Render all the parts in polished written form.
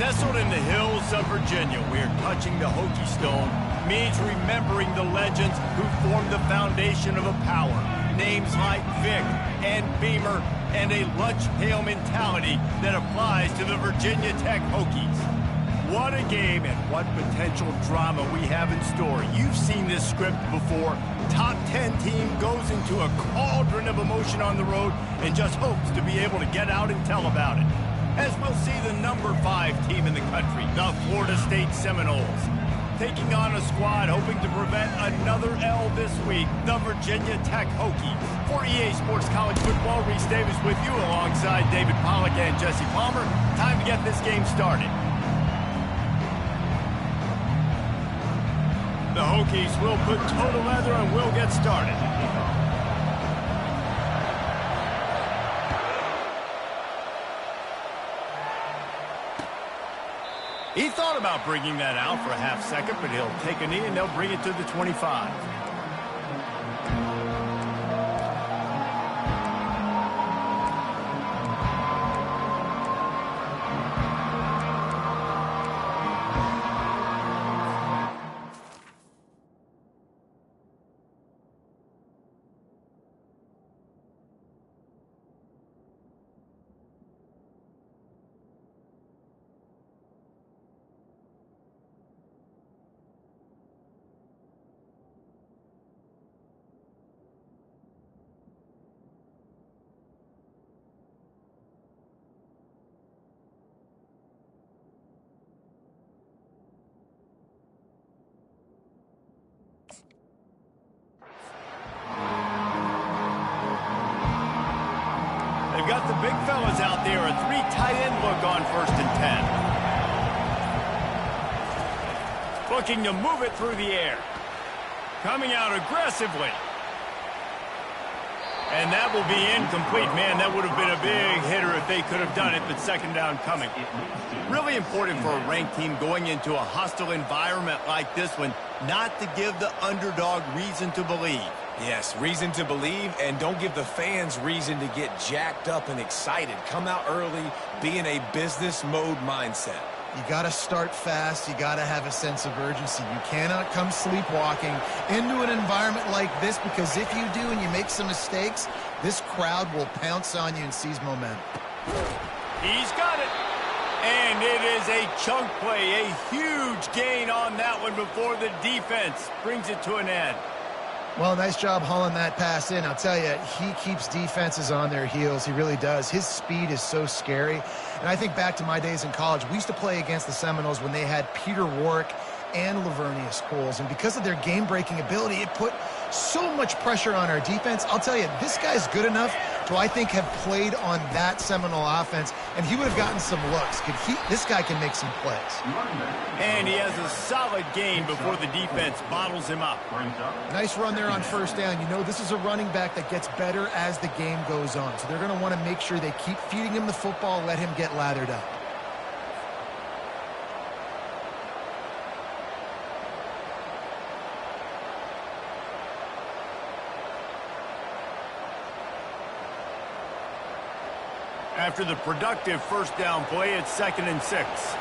Nestled in the hills of Virginia, we're touching the Hokie Stone, means remembering the legends who formed the foundation of a power. Names like Vic and Beamer and a lunch pail mentality that applies to the Virginia Tech Hokies. What a game and what potential drama we have in store. You've seen this script before. Top 10 team goes into a cauldron of emotion on the road and just hopes to be able to get out and tell about it. As we'll see the number 5 team in the country, the Florida State Seminoles, taking on a squad hoping to prevent another L this week, the Virginia Tech Hokies. For EA Sports College Football, Reese Davis with you alongside David Pollack and Jesse Palmer. Time to get this game started. The Hokies will put toe to leather and will get started. He thought about bringing that out for a half second, but he'll take a knee and they'll bring it to the 25. They've got the big fellas out there, a 3 tight end look on 1st and 10. Looking to move it through the air. Coming out aggressively. And that will be incomplete. Man, that would have been a big hitter if they could have done it, but second down coming. Really important for a ranked team going into a hostile environment like this one, not to give the underdog reason to believe. Yes, reason to believe, and don't give the fans reason to get jacked up and excited. Come out early, be in a business mode mindset. You got to start fast. You got to have a sense of urgency. You cannot come sleepwalking into an environment like this, because if you do and you make some mistakes, this crowd will pounce on you and seize momentum. He's got it. And it is a chunk play, a huge gain on that one before the defense brings it to an end. Well, nice job hauling that pass in. I'll tell you, he keeps defenses on their heels. He really does. His speed is so scary. And I think back to my days in college. We used to play against the Seminoles when they had Peter Warwick and Lavernius Coles. And because of their game-breaking ability, it put so much pressure on our defense. I'll tell you, this guy's good enough to, I think, have played on that Seminole offense, and he would have gotten some looks. This guy can make some plays. And he has a solid gain before the defense bottles him up. Nice run there on 1st down. You know, this is a running back that gets better as the game goes on. So they're going to want to make sure they keep feeding him the football, let him get lathered up. After the productive 1st down play, it's 2nd and 6.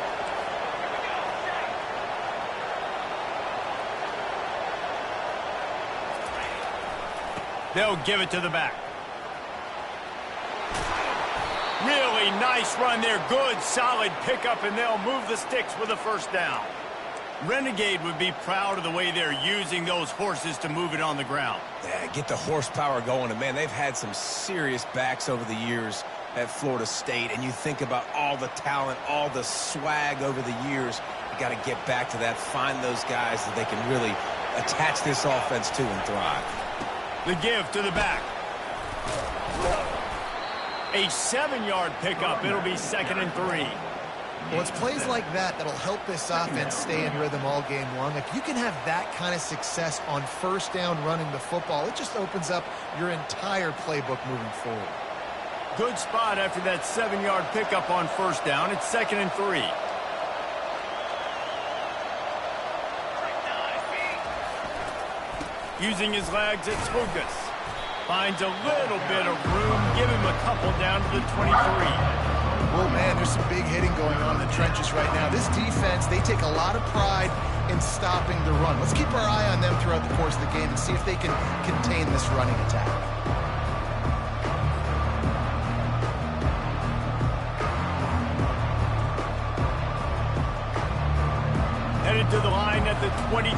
They'll give it to the back. Really nice run there. Good, solid pickup, and they'll move the sticks with a 1st down. Renegade would be proud of the way they're using those horses to move it on the ground. Yeah, get the horsepower going. And, man, they've had some serious backs over the years at Florida State, and you think about all the talent, all the swag over the years. You got to get back to that, find those guys that they can really attach this offense to and thrive. The give to the back. A 7-yard pickup. It'll be 2nd and 3. Well, it's plays like that that'll help this offense stay in rhythm all game long. If you can have that kind of success on 1st down running the football, it just opens up your entire playbook moving forward. Good spot after that 7-yard pickup on 1st down. It's 2nd and 3. Using his legs, it's Lucas. Finds a little bit of room. Give him a couple down to the 23. Oh, man, there's some big hitting going on in the trenches right now. This defense, they take a lot of pride in stopping the run. Let's keep our eye on them throughout the course of the game and see if they can contain this running attack. Headed to the line at the 23,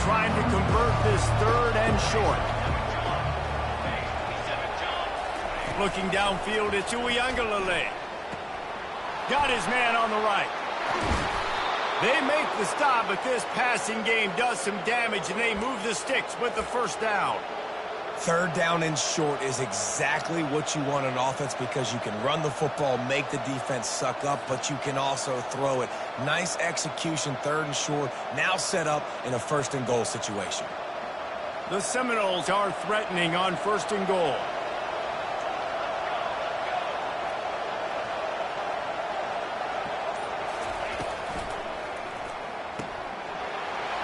trying to convert this 3rd and short. Looking downfield, it's Uiagalelei. Got his man on the right. They make the stop, but this passing game does some damage, and they move the sticks with the 1st down. 3rd down and short is exactly what you want on offense because you can run the football, make the defense suck up, but you can also throw it. Nice execution, 3rd and short, now set up in a 1st and goal situation. The Seminoles are threatening on 1st and goal.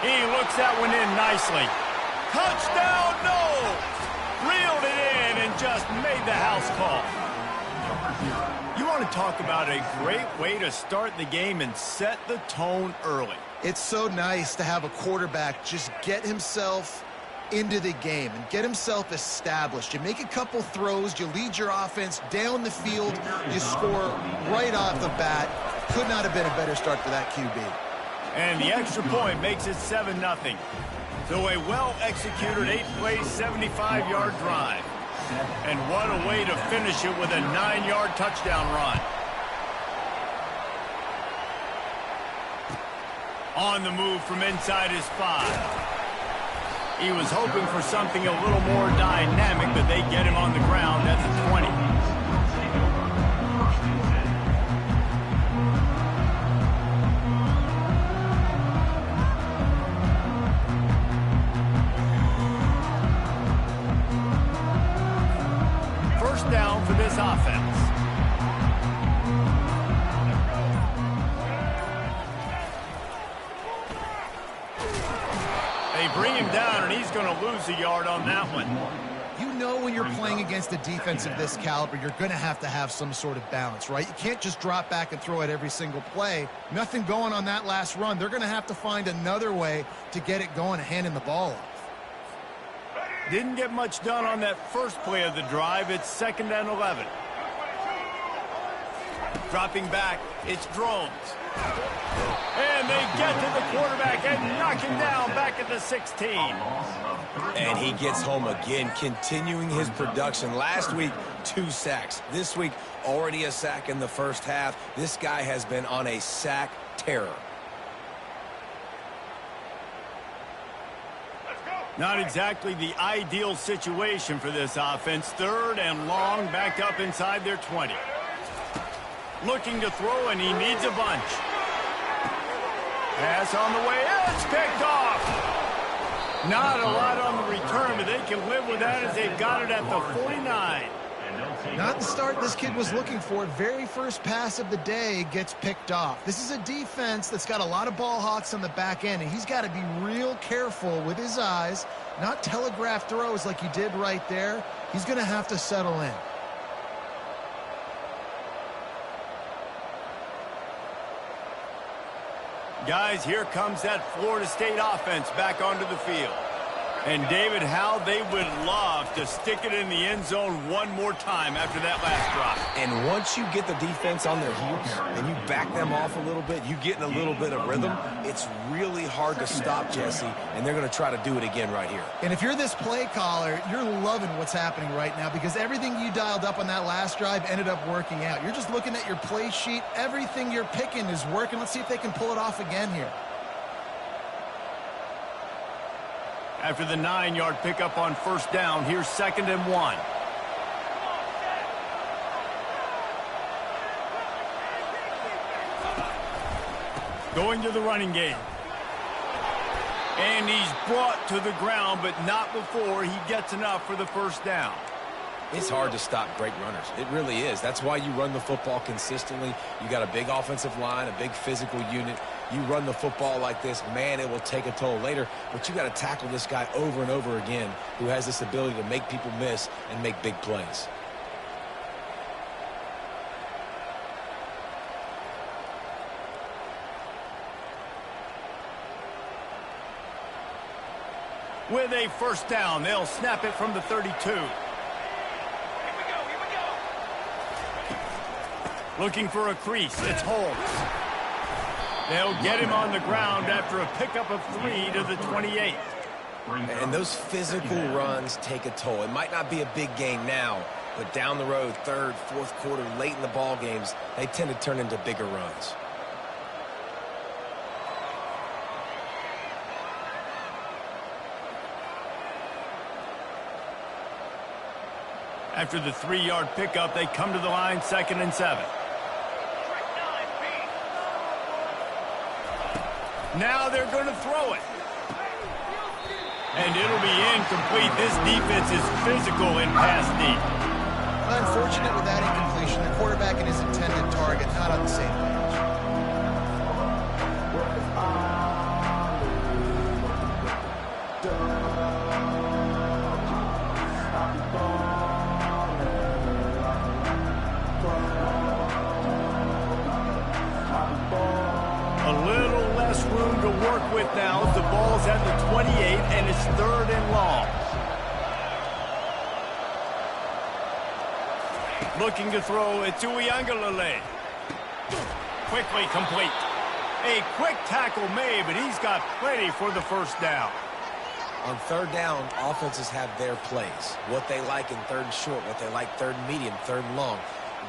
He looks that one in nicely. Touchdown, no! Reeled it in and just made the house call. You want to talk about a great way to start the game and set the tone early. It's so nice to have a quarterback just get himself into the game and get himself established. You make a couple throws, you lead your offense down the field, you score right off the bat. Could not have been a better start for that QB. And the extra point makes it 7-0. So a well-executed 8-play, 75-yard drive. And what a way to finish it with a 9-yard touchdown run. On the move from inside his 5. He was hoping for something a little more dynamic, but they get him on the ground at the 20. Down for this offense. They bring him down, and he's going to lose a yard on that one. You know when you're playing against a defense of this caliber, you're going to have some sort of balance, right? You can't just drop back and throw it every single play. Nothing going on that last run. They're going to have to find another way to get it going and handing the ball off. Didn't get much done on that first play of the drive. It's 2nd and 11. Dropping back, it's Drones. And they get to the quarterback and knock him down back at the 16. And he gets home again, continuing his production. Last week, 2 sacks. This week, already a sack in the 1st half. This guy has been on a sack terror. Not exactly the ideal situation for this offense. 3rd and long, backed up inside their 20. Looking to throw, and he needs a bunch. Pass on the way. It's picked off. Not a lot on the return, but they can live with that as they've got it at the 49. Not the start this kid was looking for. Very first pass of the day gets picked off. This is a defense that's got a lot of ball hawks on the back end, and he's got to be real careful with his eyes, not telegraph throws like he did right there. He's going to have to settle in. Guys, here comes that Florida State offense back onto the field. And David, how they would love to stick it in the end zone one more time after that last drive. And once you get the defense on their heels and you back them off a little bit, you get in a little bit of rhythm, it's really hard to stop, Jesse, and they're going to try to do it again right here. And if you're this play caller, you're loving what's happening right now because everything you dialed up on that last drive ended up working out. You're just looking at your play sheet. Everything you're picking is working. Let's see if they can pull it off again here. After the 9-yard pickup on 1st down, here's 2nd and 1. Going to the running game. And he's brought to the ground, but not before he gets enough for the 1st down. It's hard to stop great runners. It really is. That's why you run the football consistently. You got a big offensive line, a big physical unit. You run the football like this, man, it will take a toll later. But you got to tackle this guy over and over again who has this ability to make people miss and make big plays. With a first down, they'll snap it from the 32. Looking for a crease. It's Holmes. They'll get him on the ground after a pickup of 3 to the 28. And those physical runs take a toll. It might not be a big gain now, but down the road, third, fourth quarter, late in the ball games, they tend to turn into bigger runs. After the 3-yard pickup, they come to the line, 2nd and 7. Now they're going to throw it. And it'll be incomplete. This defense is physical in pass deep. Unfortunate with that incompletion. The quarterback and his intended target not on the same page. A little less room to work with now as the ball's at the 28 and it's 3rd and long. Looking to throw it to Uiagalelei. Quickly complete. A quick tackle made, but he's got plenty for the first down. On 3rd down, offenses have their plays. What they like in 3rd and short, what they like 3rd and medium, 3rd and long.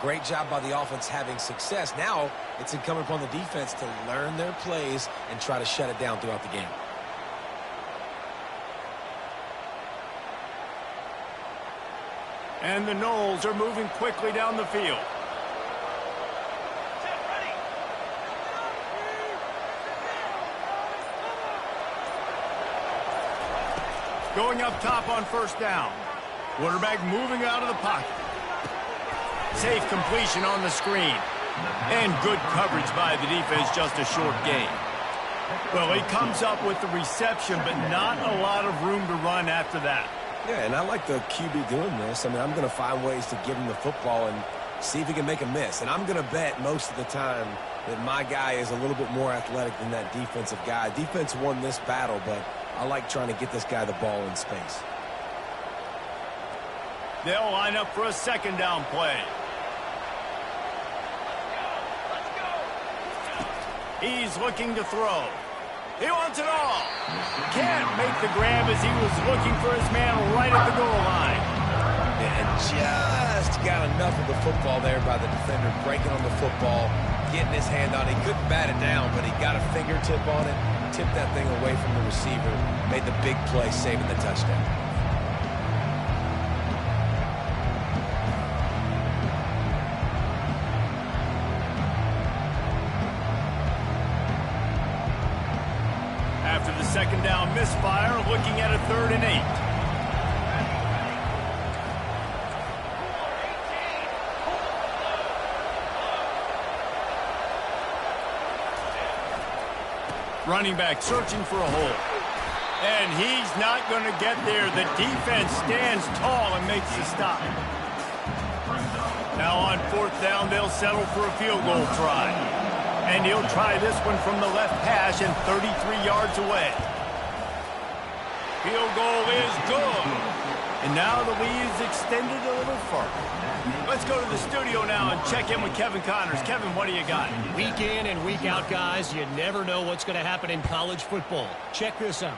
Great job by the offense having success. Now it's incumbent upon the defense to learn their plays and try to shut it down throughout the game. And the Knowles are moving quickly down the field. Going up top on first down. Quarterback moving out of the pocket. Safe completion on the screen. And good coverage by the defense, just a short gain. Well, he comes up with the reception, but not a lot of room to run after that. Yeah, and I like the QB doing this. I mean, I'm going to find ways to give him the football and see if he can make a miss. And I'm going to bet most of the time that my guy is a little bit more athletic than that defensive guy. Defense won this battle, but I like trying to get this guy the ball in space. They'll line up for a 2nd down play. He's looking to throw. He wants it all. Can't make the grab as he was looking for his man right at the goal line. And just got enough of the football there by the defender, breaking on the football, getting his hand on it. He couldn't bat it down, but he got a fingertip on it, tipped that thing away from the receiver, made the big play, saving the touchdown. After the 2nd down misfire, looking at a 3rd and 8. Running back searching for a hole. And he's not going to get there. The defense stands tall and makes the stop. Now on 4th down, they'll settle for a field goal try. And he'll try this one from the left hash and 33 yards away. Field goal is good. And now the lead is extended a little further. Let's go to the studio now and check in with Kevin Connors. Kevin, what do you got? Week in and week out, guys, you never know what's going to happen in college football. Check this out.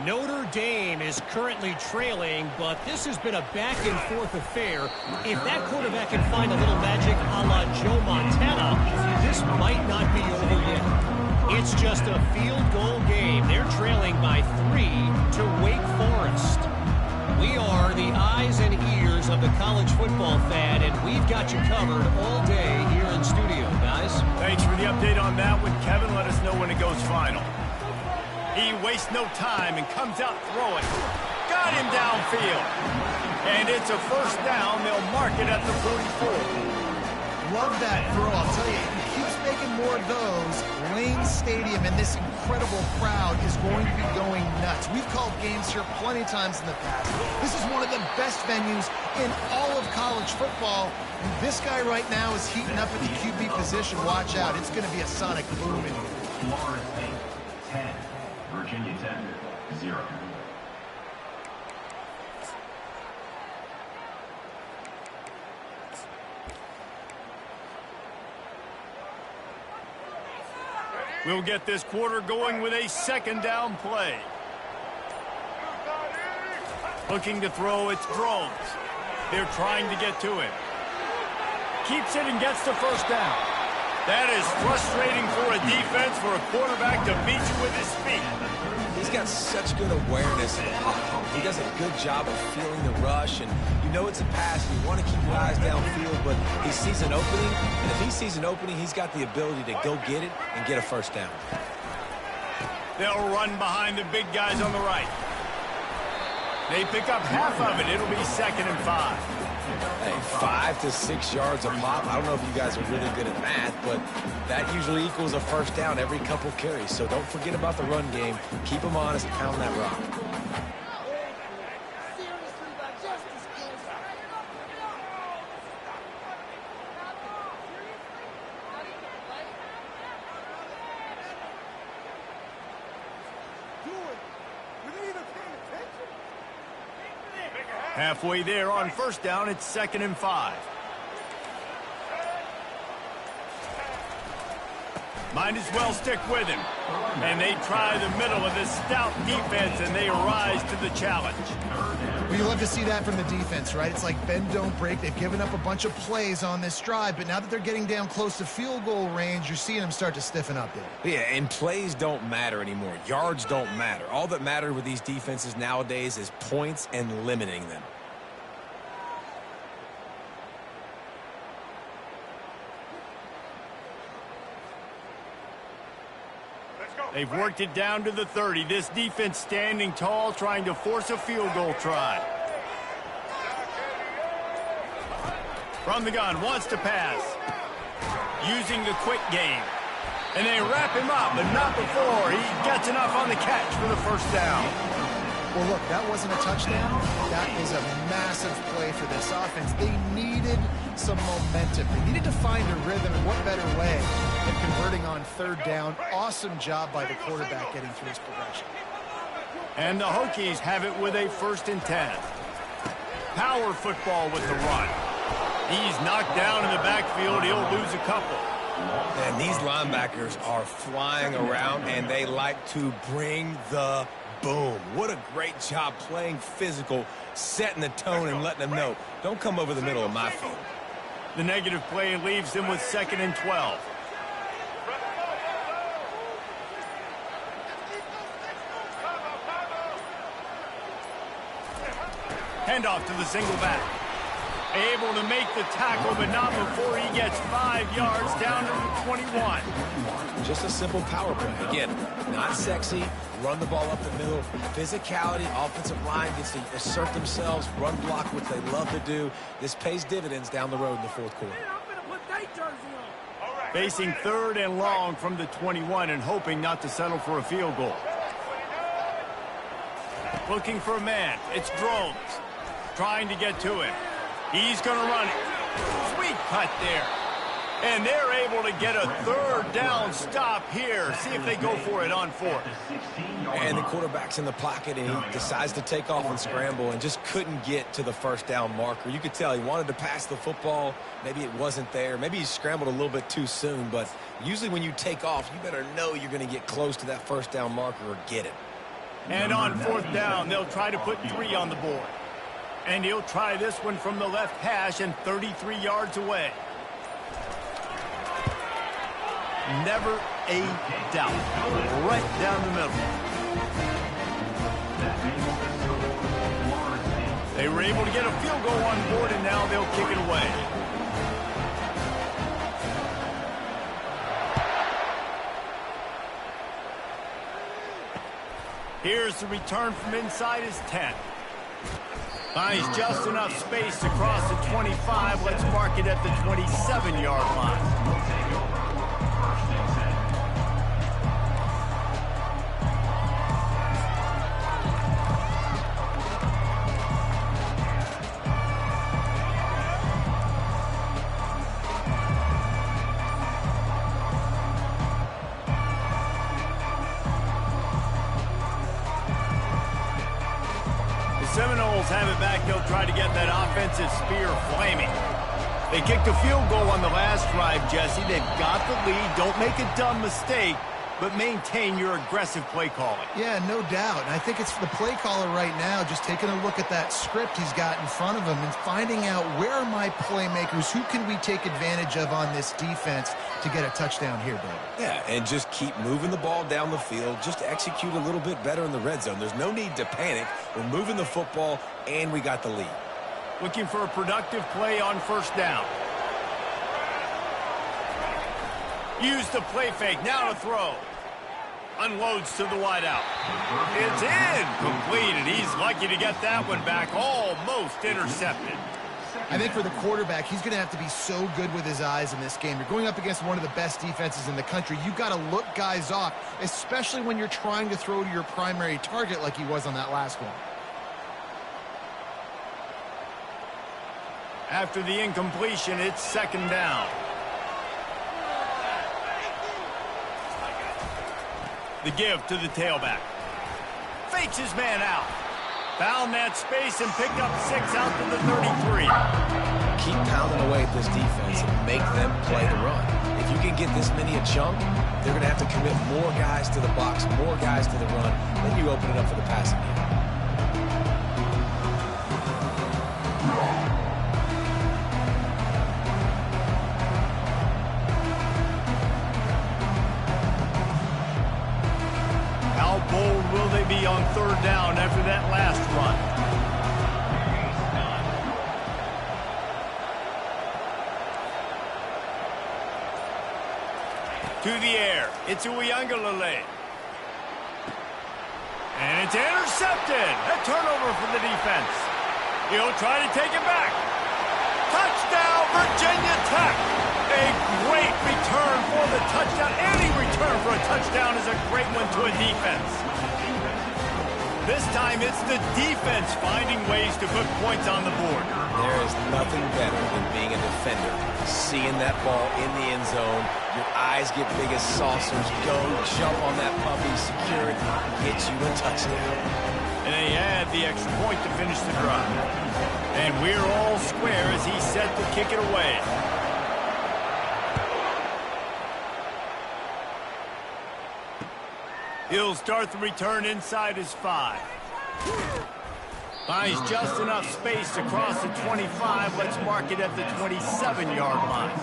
Notre Dame is currently trailing, but this has been a back-and-forth affair. If that quarterback can find a little magic a la Joe Montana, this might not be over yet. It's just a field goal game. They're trailing by 3 to Wake Forest. We are the eyes and ears of the college football fan, and we've got you covered all day here in studio, guys. Thanks for the update on that one, Kevin. Let us know when it goes final. He wastes no time and comes out throwing. Got him downfield. And it's a first down. They'll mark it at the 44. Love that throw. I'll tell you, he keeps making more of those. Lane Stadium and this incredible crowd is going to be going nuts. We've called games here plenty of times in the past. This is one of the best venues in all of college football. And this guy right now is heating up at the QB position. Watch out. It's going to be a sonic boom in here. Florida State 10, Virginia Tech 0. We'll get this quarter going with a second down play. Looking to throw, it's Drones. They're trying to get to him. Keeps it and gets the first down. That is frustrating for a defense, for a quarterback to beat you with his feet. He's got such good awareness. He does a good job of feeling the rush, and you know it's a pass. You want to keep your eyes downfield, but he sees an opening, and if he sees an opening, he's got the ability to go get it and get a first down. They'll run behind the big guys on the right. They pick up half of it. It'll be 2nd and 5. Hey, 5 to 6 yards a pop. I don't know if you guys are really good at math, but that usually equals a first down every couple carries. So don't forget about the run game. Keep them honest, pound that rock. Halfway there on first down, it's 2nd and 5. Might as well stick with him. And they try the middle of this stout defense, and they rise to the challenge. Well, you love to see that from the defense, right? It's like bend, don't break. They've given up a bunch of plays on this drive, but now that they're getting down close to field goal range, you're seeing them start to stiffen up there. Yeah, and plays don't matter anymore. Yards don't matter. All that matters with these defenses nowadays is points and limiting them. They've worked it down to the 30. This defense standing tall, trying to force a field goal try. From the gun, wants to pass. Using the quick game. And they wrap him up, but not before he gets enough on the catch for the first down. Well, look, that wasn't a touchdown. That is a massive play for this offense. They needed some momentum. They needed to find a rhythm, and what better way than converting on 3rd down. Awesome job by the quarterback getting through his progression. And the Hokies have it with a 1st and 10. Power football with the run. He's knocked down in the backfield. He'll lose a couple. And these linebackers are flying around, and they like to bring the boom. What a great job playing physical, setting the tone and letting them know, don't come over the middle of my field. The negative play leaves them with 2nd and 12. Handoff to the single back. Able to make the tackle, but not before he gets 5 yards down to the 21. Just a simple power play. Again, not sexy. Run the ball up the middle. Physicality, offensive line gets to assert themselves, run block, which they love to do. This pays dividends down the road in the 4th quarter. Facing 3rd and long from the 21 and hoping not to settle for a field goal. Looking for a man. It's Drones. Trying to get to him. He's going to run it. Sweet cut there. And they're able to get a 3rd down stop here. See if they go for it on 4th. And the quarterback's in the pocket, and he decides to take off and scramble and just couldn't get to the 1st down marker. You could tell he wanted to pass the football. Maybe it wasn't there. Maybe he scrambled a little bit too soon. But usually when you take off, you better know you're going to get close to that 1st down marker or get it. And on 4th down, they'll try to put 3 on the board. And he'll try this one from the left hash and 33 yards away. Never a doubt. Right down the middle. They were able to get a field goal on board, and now they'll kick it away. Here's the return from inside his 10. Finds just enough space to cross the 25. Let's mark it at the 27-yard line. Seminoles have it back. They'll try to get that offensive spear flaming. They kicked a field goal on the last drive, Jesse. They've got the lead. Don't make a dumb mistake. but maintain your aggressive play calling. Yeah, no doubt. And I think it's the play caller right now just taking a look at that script he's got in front of him and finding out where are my playmakers, who can we take advantage of on this defense to get a touchdown here, David. Yeah, and just keep moving the ball down the field. Just execute a little bit better in the red zone. There's no need to panic. We're moving the football, and we got the lead. Looking for a productive play on first down. Use the play fake. Now to throw. Unloads to the wideout. It's in. Completed. He's lucky to get that one back. Almost intercepted. I think for the quarterback, he's going to have to be so good with his eyes in this game. You're going up against one of the best defenses in the country. You've got to look guys off, especially when you're trying to throw to your primary target like he was on that last one. After the incompletion, it's second down. The give to the tailback. Fakes his man out. Found that space and picked up 6 out to the 33. Keep pounding away at this defense and make them play the run. If you can get this many a chunk, they're going to have to commit more guys to the box, more guys to the run. Then you open it up for the passing game. How bold will they be on third down after that last run? To the air. It's Uiagalelei. And it's intercepted. A turnover for the defense. He'll try to take it back. Touchdown, Virginia Tech. A great return for the touchdown. Any return for a touchdown is a great one to a defense. This time it's the defense finding ways to put points on the board. There is nothing better than being a defender. Seeing that ball in the end zone, your eyes get big as saucers. Go, jump on that puppy, secure it, get you a touchdown. And they add the extra point to finish the drive. And we're all square as he's set to kick it away. He'll start the return inside his 5. Finds just enough space to cross the 25. Let's mark it at the 27-yard line.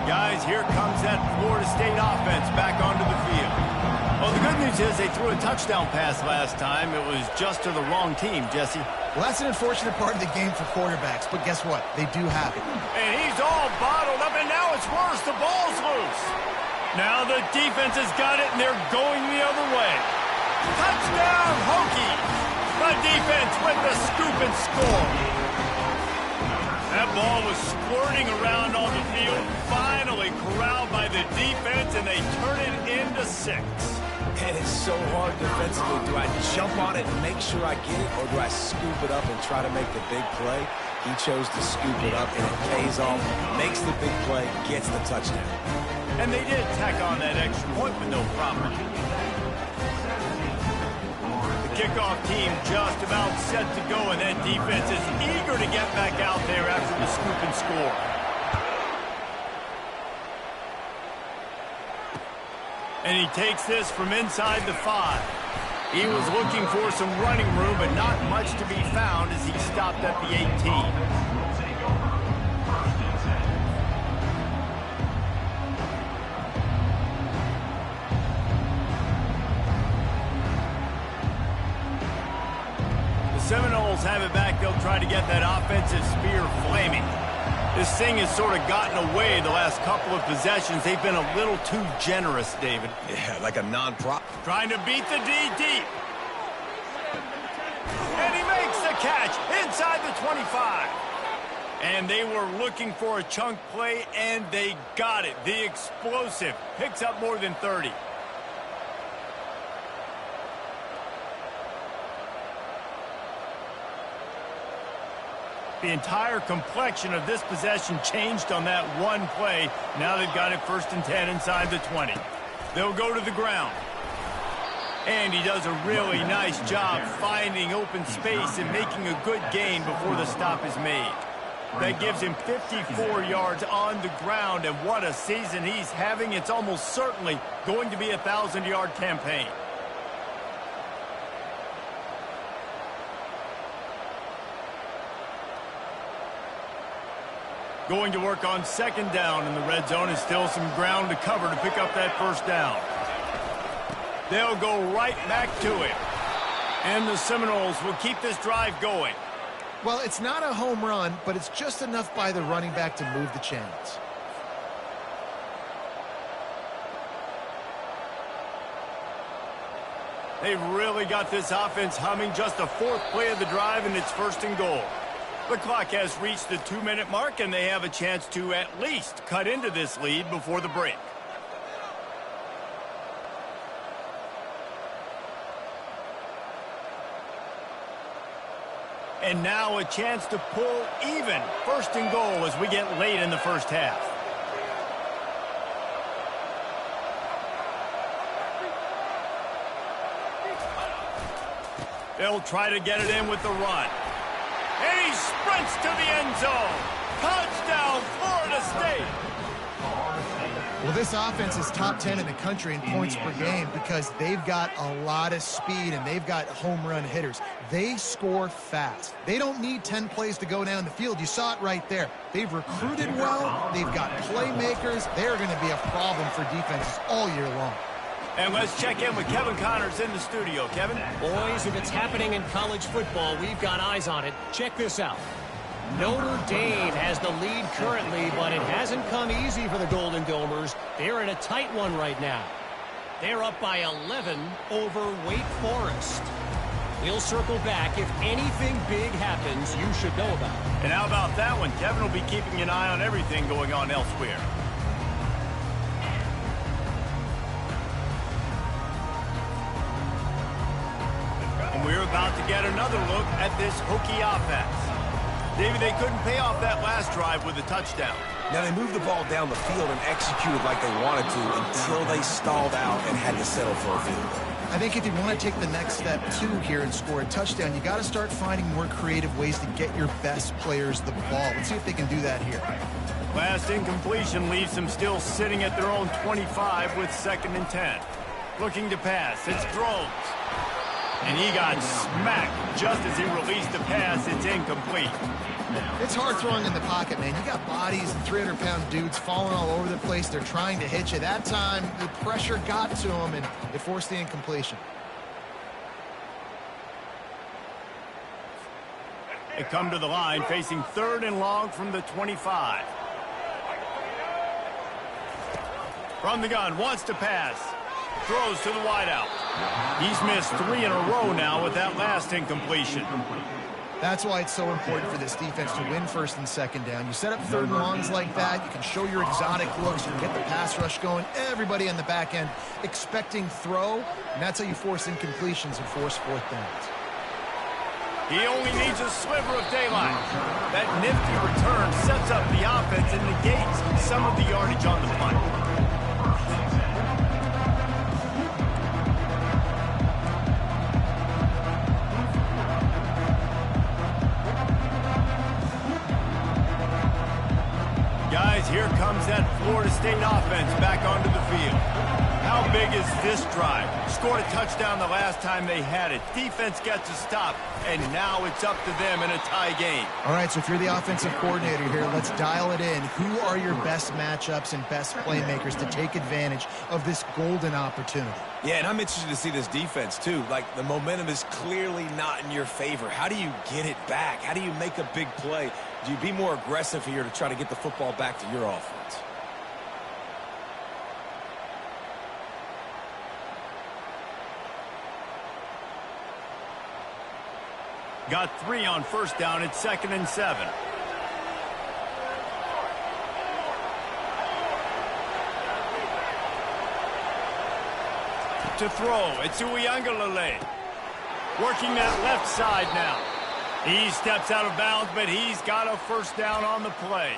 Guys, here comes that Florida State offense back onto the field. Well, the good news is they threw a touchdown pass last time. It was just to the wrong team, Jesse. Well, that's an unfortunate part of the game for quarterbacks, but guess what? They do happen. And he's all bottled up, and now it's worse. The ball's loose. Now the defense has got it, and they're going the other way. Touchdown, Hokies! The defense with the scoop and score. That ball was squirting around on the field, finally corralled by the defense, and they turn it into 6. And it's so hard defensively. Do I jump on it and make sure I get it, or do I scoop it up and try to make the big play? He chose to scoop it up, and it pays off, makes the big play, gets the touchdown. And they did tack on that extra point with no problem. Kickoff team just about set to go, and that defense is eager to get back out there after the scoop and score. And he takes this from inside the 5. He was looking for some running room, but not much to be found as he stopped at the 18. Seminoles have it back. They'll try to get that offensive spear flaming. This thing has sort of gotten away the last couple of possessions. They've been a little too generous, David. Yeah, like a non-prop. Trying to beat the D deep. And he makes the catch inside the 25. And they were looking for a chunk play, and they got it. The explosive picks up more than 30. The entire complexion of this possession changed on that one play. Now they've got it 1st and 10 inside the 20. They'll go to the ground. And he does a really nice job finding open space and making a good gain before the stop is made. That gives him 54 yards on the ground, and what a season he's having. It's almost certainly going to be a 1,000-yard campaign. Going to work on 2nd down in the red zone, and still some ground to cover to pick up that 1st down. They'll go right back to it. And the Seminoles will keep this drive going. Well, it's not a home run, but it's just enough by the running back to move the chains. They've really got this offense humming. Just the 4th play of the drive, and it's 1st and goal. The clock has reached the 2-minute mark, and they have a chance to at least cut into this lead before the break. And now a chance to pull even. 1st and goal as we get late in the 1st half. They'll try to get it in with the run. And he sprints to the end zone. Touchdown, Florida State. Well, this offense is top 10 in the country in points per game because they've got a lot of speed and they've got home run hitters. They score fast. They don't need 10 plays to go down the field. You saw it right there. They've recruited well. They've got playmakers. They're going to be a problem for defenses all year long. And let's check in with Kevin Connors in the studio. Kevin? Boys, if it's happening in college football, we've got eyes on it. Check this out. Notre Dame has the lead currently, but it hasn't come easy for the Golden Domers. They're in a tight one right now. They're up by 11 over Wake Forest. We'll circle back. If anything big happens, you should know about it. And how about that one? Kevin will be keeping an eye on everything going on elsewhere. And we're about to get another look at this Hokie offense. David, they couldn't pay off that last drive with a touchdown. Now, they moved the ball down the field and executed like they wanted to until they stalled out and had to settle for a field goal. I think if you want to take the next step, too, here and score a touchdown, you got to start finding more creative ways to get your best players the ball. Let's see if they can do that here. Last incompletion leaves them still sitting at their own 25 with 2nd and 10. Looking to pass. It's throws. And he got smacked just as he released the pass. It's incomplete. It's hard throwing in the pocket, man. You got bodies and 300-pound dudes falling all over the place. They're trying to hit you. That time, the pressure got to him, and it forced the incompletion. They come to the line, facing 3rd and long from the 25. From the gun, wants to pass. Throws to the wideout. He's missed 3 in a row now with that last incompletion. That's why it's so important for this defense to win 1st and 2nd down. You set up 3rd and longs like that. You can show your exotic looks. You can get the pass rush going. Everybody on the back end expecting throw, and that's how you force incompletions and force 4th downs. He only needs a sliver of daylight. That nifty return sets up the offense and negates some of the yardage on the punt. Guys, here comes that Florida State offense back onto the field. How big is this drive? Scored a touchdown the last time they had it. Defense gets a stop, and now it's up to them in a tie game. All right, so if you're the offensive coordinator here, let's dial it in. Who are your best matchups and best playmakers to take advantage of this golden opportunity? Yeah, and I'm interested to see this defense, too. Like, the momentum is clearly not in your favor. How do you get it back? How do you make a big play? Do you be more aggressive here to try to get the football back to your offense? Got 3 on 1st down. It's 2nd and 7. To throw, it's Uiagalelei. Working that left side now. He steps out of bounds, but he's got a first down on the play.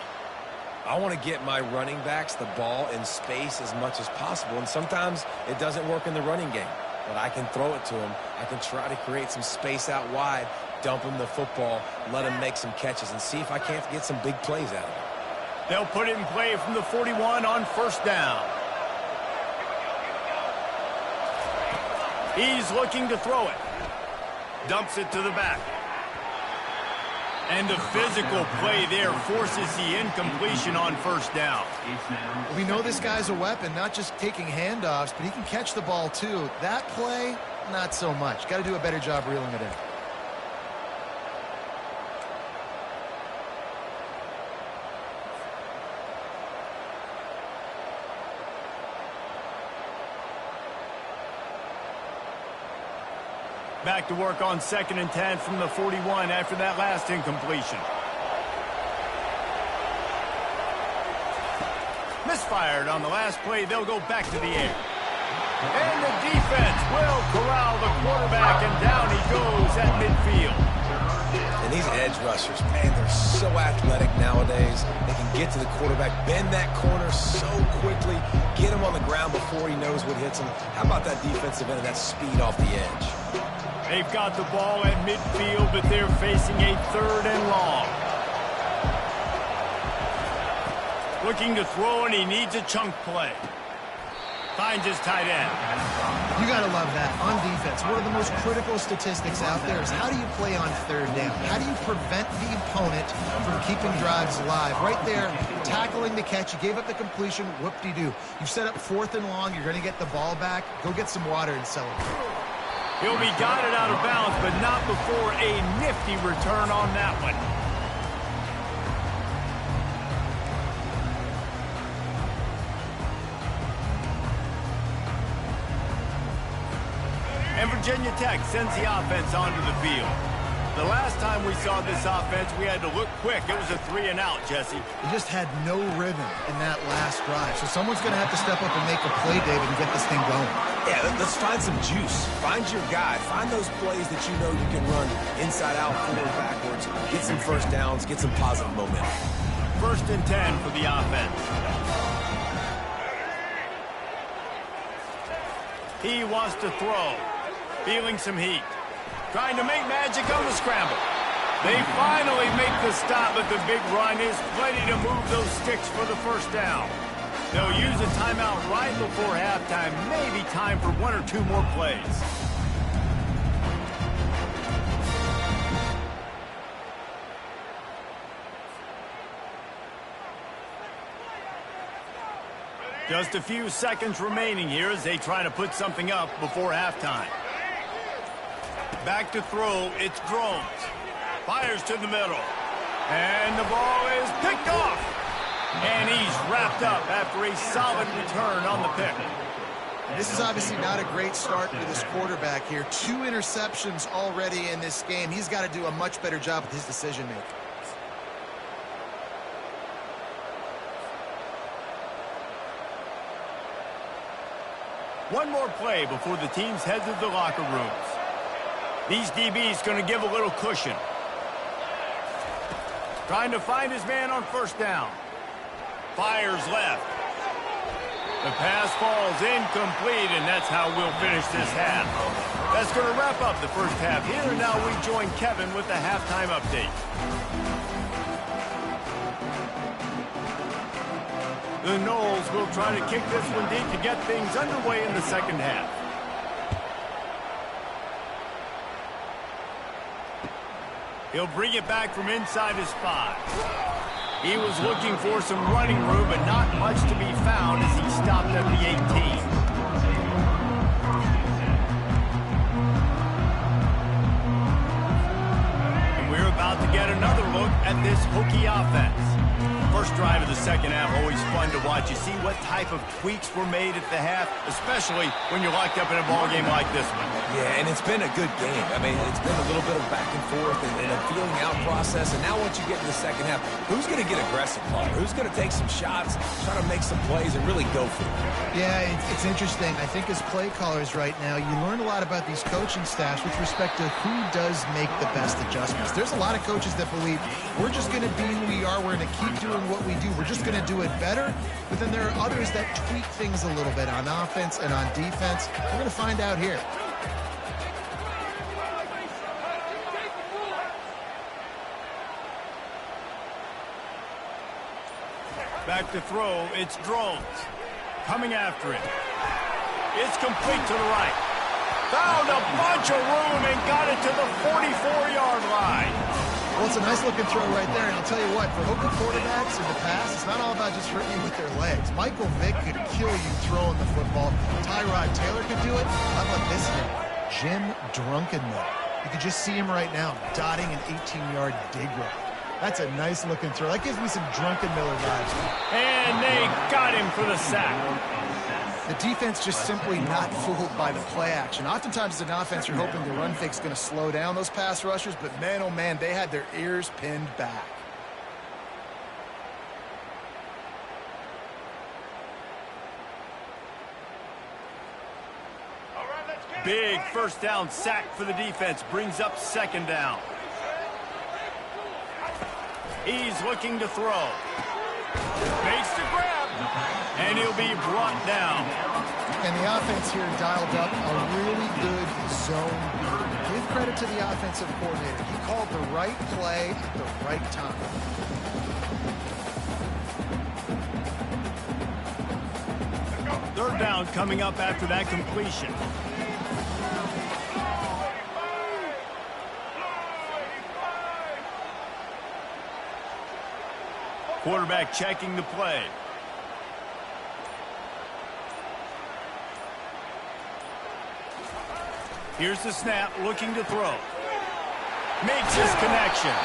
I want to get my running backs the ball in space as much as possible, and sometimes it doesn't work in the running game. But I can throw it to him. I can try to create some space out wide, dump him the football, let him make some catches, and see if I can't get some big plays out of him. They'll put it in play from the 41 on first down. He's looking to throw it. Dumps it to the back. And the physical play there forces the incompletion on first down. We know this guy's a weapon, not just taking handoffs, but he can catch the ball too. That play, not so much. Got to do a better job reeling it in. Back to work on 2nd and 10 from the 41 after that last incompletion. Misfired on the last play. They'll go back to the air. And the defense will corral the quarterback, and down he goes at midfield. And these edge rushers, man, they're so athletic nowadays. They can get to the quarterback, bend that corner so quickly, get him on the ground before he knows what hits him. How about that defensive end and that speed off the edge? They've got the ball at midfield, but they're facing a 3rd and long. Looking to throw, and he needs a chunk play. Finds his tight end. You got to love that. On defense, one of the most critical statistics out there is how do you play on 3rd down? How do you prevent the opponent from keeping drives alive? Right there, tackling the catch. You gave up the completion. Whoop-de-doo. You set up 4th and long. You're going to get the ball back. Go get some water and celebrate. He'll be guided out of bounds, but not before a nifty return on that one. And Virginia Tech sends the offense onto the field. The last time we saw this offense, we had to look quick. It was a 3 and out, Jesse. They just had no rhythm in that last drive. So someone's going to have to step up and make a play, David, and get this thing going. Yeah, let's find some juice. Find your guy. Find those plays that you know you can run inside out, forward, backwards. Get some first downs. Get some positive momentum. 1st and 10 for the offense. He wants to throw. Feeling some heat. Trying to make magic on the scramble. They finally make the stop, but the big run is plenty to move those sticks for the first down. They'll use a timeout right before halftime. Maybe time for 1 or 2 more plays. Just a few seconds remaining here as they try to put something up before halftime. Back to throw, it's Drones. Fires to the middle. And the ball is picked off. And he's wrapped up after a solid return on the pick. This is obviously not a great start for this quarterback here. 2 interceptions already in this game. He's got to do a much better job with his decision-making. One more play before the teams head to the locker rooms. These DBs going to give a little cushion. Trying to find his man on first down. Fires left. The pass falls incomplete, and that's how we'll finish this half. That's going to wrap up the first half here, and now we join Kevin with the halftime update. The Noles will try to kick this one deep to get things underway in the second half. He'll bring it back from inside his 5. He was looking for some running room, but not much to be found as he stopped at the 18. And we're about to get another look at this Hokie offense. First drive of the second half, always fun to watch. You see what type of tweaks were made at the half, especially when you're locked up in a ball game like this one. Yeah, and it's been a good game. I mean, it's been a little bit of back and forth and a feeling out process. And now once you get in the second half, who's going to get aggressive, Paul? Who's going to take some shots, try to make some plays, and really go for it? Yeah, it's interesting. I think as play callers right now, you learn a lot about these coaching staffs with respect to who does make the best adjustments. There's a lot of coaches that believe we're just going to be who we are. We're going to keep doing what we do. We're just going to do it better. But then there are others that tweak things a little bit on offense and on defense. We're going to find out here. Back to throw, it's Drones. Coming after it. It's complete to the right. Found a bunch of room and got it to the 44-yard line. Well, it's a nice-looking throw right there, and I'll tell you what, for Hokie quarterbacks in the past, it's not all about just hurting you with their legs. Michael Vick could kill you throwing the football. Tyrod Taylor could do it. How about this name? Jim Drunkenmiller. You can just see him right now, dotting an 18-yard dig route. That's a nice-looking throw. That gives me some Drunkenmiller vibes. And they got him for the sack. The defense just simply not fooled by the play action. Oftentimes as an offense, you're hoping the run fake's going to slow down those pass rushers, but man, oh man, they had their ears pinned back. Big first down sack for the defense. Brings up second down. He's looking to throw. Makes the grab. And he'll be brought down. And the offense here dialed up a really good zone beat. Give credit to the offensive coordinator. He called the right play at the right time. Third down coming up after that completion. Quarterback checking the play. Here's the snap, looking to throw. Makes his connection.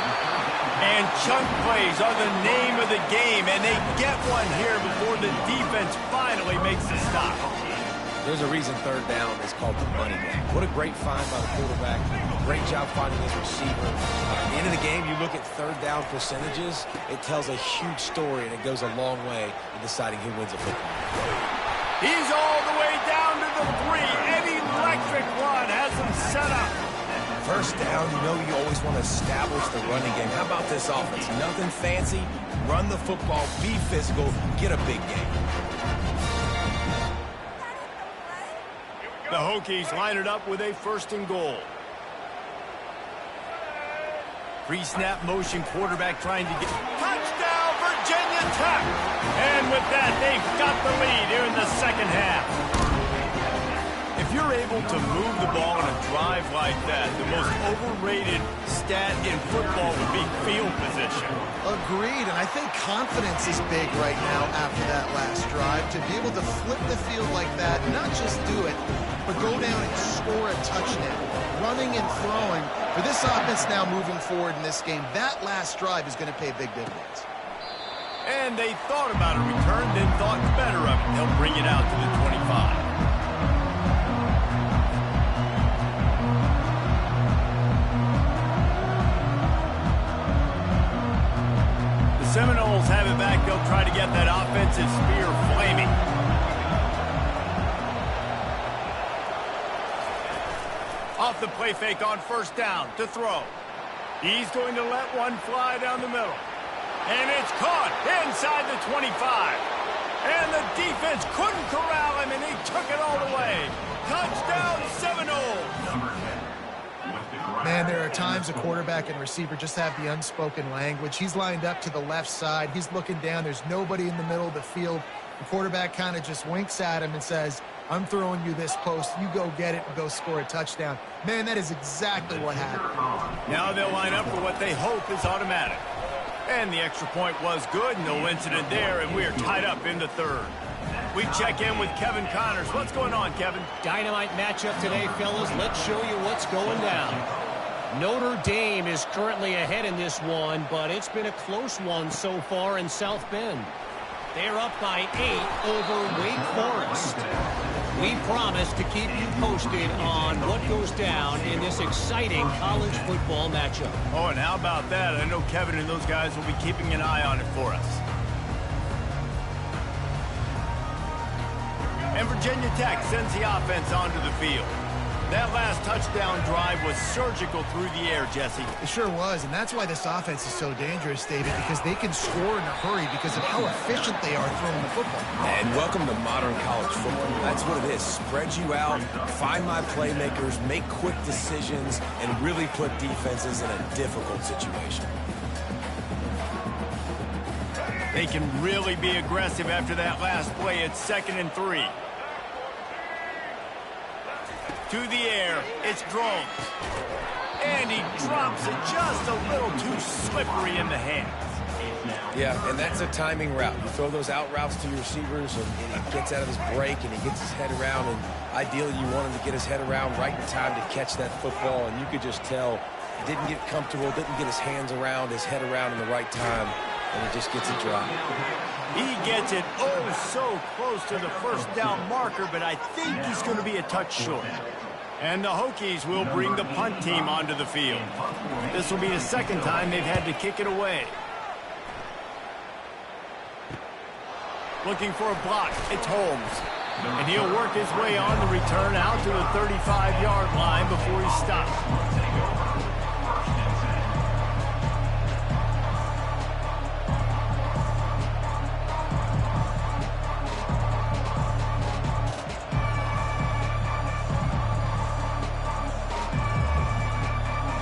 And chunk plays are the name of the game, and they get one here before the defense finally makes the stop. There's a reason third down is called the money game. What a great find by the quarterback. Great job finding his receiver. At the end of the game, you look at third down percentages, it tells a huge story, and it goes a long way in deciding who wins a football. He's all the way down to the 3. An electric run has him set up. First down, you know you always want to establish the running game. How about this offense? Nothing fancy. Run the football, be physical, get a big game. The Hokies line it up with a 1st and goal. Pre-snap motion, quarterback trying to get... Touchdown, Virginia Tech! And with that, they've got the lead here in the second half. If you're able to move the ball in a drive like that, the most overrated stat in football would be field position. Agreed, and I think confidence is big right now after that last drive. To be able to flip the field like that, not just do it, but go down and score a touchdown. Running and throwing. For this offense now moving forward in this game, that last drive is going to pay big dividends. And they thought about a return, then thought better of it. They'll bring it out to the 25. Seminoles have it back. They'll try to get that offensive spear flaming. Off the play fake on first down to throw. He's going to let one fly down the middle. And it's caught inside the 25. And the defense couldn't corral him, and he took it all the way. Touchdown, Seminoles. Man, there are times a quarterback and receiver just have the unspoken language. He's lined up to the left side. He's looking down. There's nobody in the middle of the field. The quarterback kind of just winks at him and says, I'm throwing you this post. You go get it and go score a touchdown. Man, that is exactly what happened. Now they'll line up for what they hope is automatic. And the extra point was good. No incident there, and we're tied up in the third. We check in with Kevin Connors. What's going on, Kevin? Dynamite matchup today, fellas. Let's show you what's going down. Notre Dame is currently ahead in this one, but it's been a close one so far in South Bend. They're up by 8 over Wake Forest. We promise to keep you posted on what goes down in this exciting college football matchup. Oh, and how about that? I know Kevin and those guys will be keeping an eye on it for us. And Virginia Tech sends the offense onto the field. That last touchdown drive was surgical through the air, Jesse. It sure was, and that's why this offense is so dangerous, David, because they can score in a hurry because of how efficient they are throwing the football. And welcome to modern college football. That's what it is. Spread you out, find my playmakers, make quick decisions, and really put defenses in a difficult situation. They can really be aggressive after that last play. It's 2nd and 3. To the air, it's Drones. And he drops it just a little too slippery in the hands. Yeah, and that's a timing route. You throw those out routes to your receivers, and he gets out of his break, and he gets his head around, and ideally you want him to get his head around right in time to catch that football, and you could just tell he didn't get comfortable, didn't get his hands around, his head around in the right time, and he just gets it dropped. He gets it so close to the first down marker, but I think he's going to be a touch short. And the Hokies will bring the punt team onto the field. This will be the second time they've had to kick it away. Looking for a block, it's Holmes. And he'll work his way on the return out to the 35-yard line before he stops.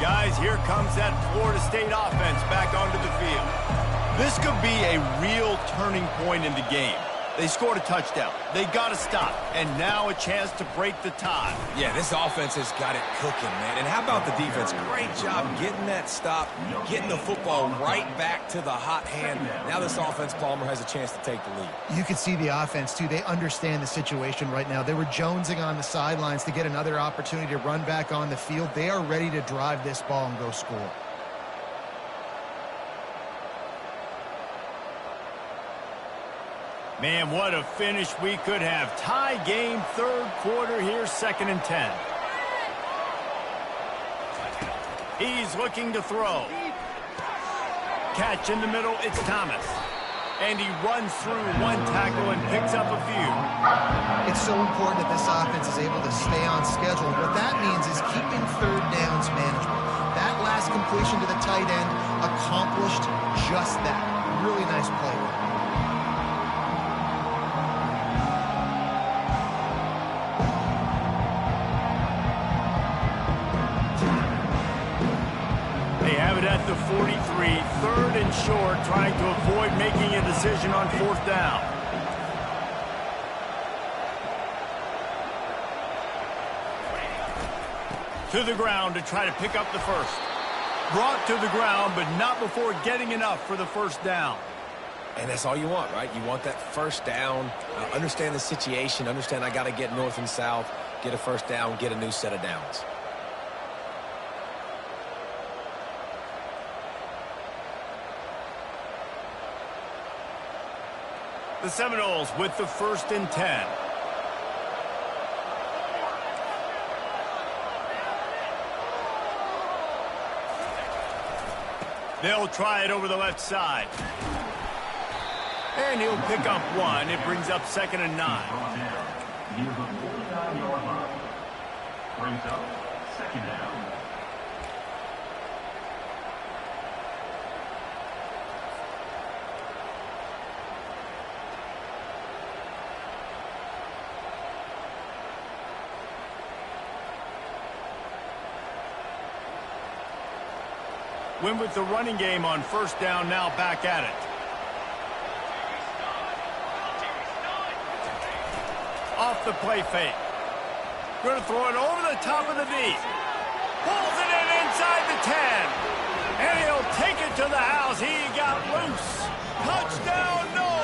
Guys, here comes that Florida State offense back onto the field. This could be a real turning point in the game. They scored a touchdown. They got to stop. And now a chance to break the tie. Yeah, this offense has got it cooking, man. And how about the defense? Great job getting that stop, getting the football right back to the hot hand. Now this offense, Palmer, has a chance to take the lead. You can see the offense, too. They understand the situation right now. They were jonesing on the sidelines to get another opportunity to run back on the field. They are ready to drive this ball and go score. Man, what a finish we could have. Tie game, third quarter here, 2nd and 10. He's looking to throw. Catch in the middle, it's Thomas. And he runs through one tackle and picks up a few. It's so important that this offense is able to stay on schedule. What that means is keeping third downs manageable. That last completion to the tight end accomplished just that. Really nice play. At the 43, 3rd and short, trying to avoid making a decision on 4th down. To the ground to try to pick up the first. Brought to the ground, but not before getting enough for the first down. And that's all you want, right? You want that first down, understand the situation, understand I got to get north and south, get a first down, get a new set of downs. The Seminoles with the 1st and 10. They'll try it over the left side. And he'll pick up one. It brings up 2nd and 9. Brings up 2nd down. Win with the running game on 1st down, now back at it. Off the play fake. Going to throw it over the top of the D. Pulls it in inside the 10. And he'll take it to the house. He got loose. Touchdown, no.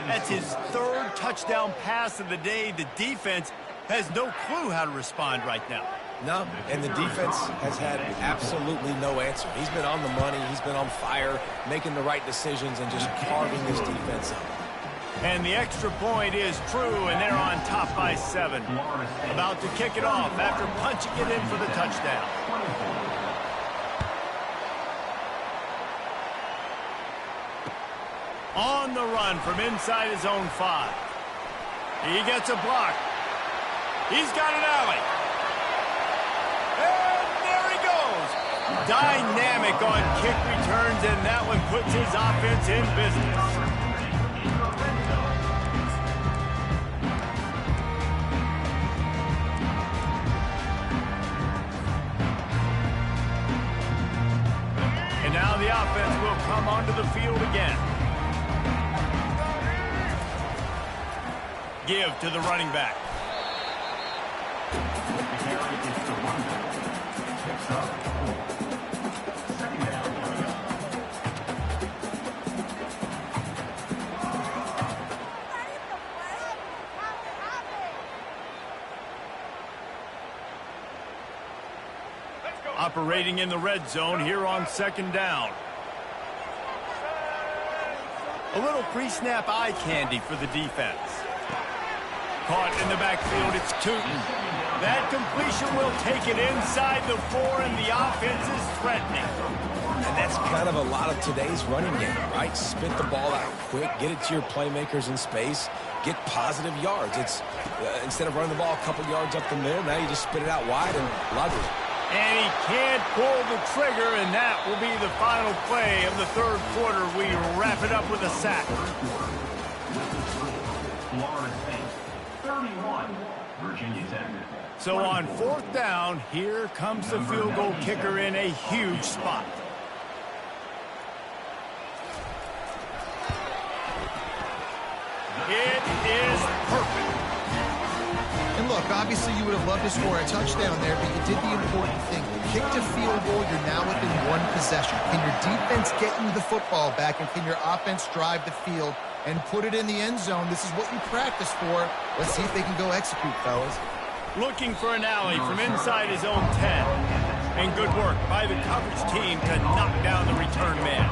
That's his 3rd touchdown pass of the day. The defense has no clue how to respond right now. No, and the defense has had absolutely no answer. He's been on the money, he's been on fire, making the right decisions and just carving this defense up. And the extra point is true, and they're on top by 7. About to kick it off after punching it in for the touchdown. On the run from inside his own 5. He gets a block. He's got an alley. And there he goes. Dynamic on kick returns, and that one puts his offense in business. And now the offense will come onto the field again. Give to the running back. Operating in the red zone here on 2nd down. A little pre-snap eye candy for the defense. Caught in the backfield, it's Tootin. That completion will take it inside the 4, and the offense is threatening. And that's kind of a lot of today's running game, right? Spit the ball out quick, get it to your playmakers in space, get positive yards. It's instead of running the ball a couple yards up the middle, now you just spit it out wide and love it. And he can't pull the trigger, and that will be the final play of the 3rd quarter. We wrap it up with a sack. 31, Virginia Tech. So on 4th down, here comes the field goal kicker in a huge spot. It is perfect. And look, obviously you would have loved to score a touchdown there, but you did the important thing. You kicked a field goal, you're now within 1 possession. Can your defense get you the football back, and can your offense drive the field and put it in the end zone? This is what you practice for. Let's see if they can go execute, fellas. Looking for an alley from inside his own 10. And good work by the coverage team to knock down the return man.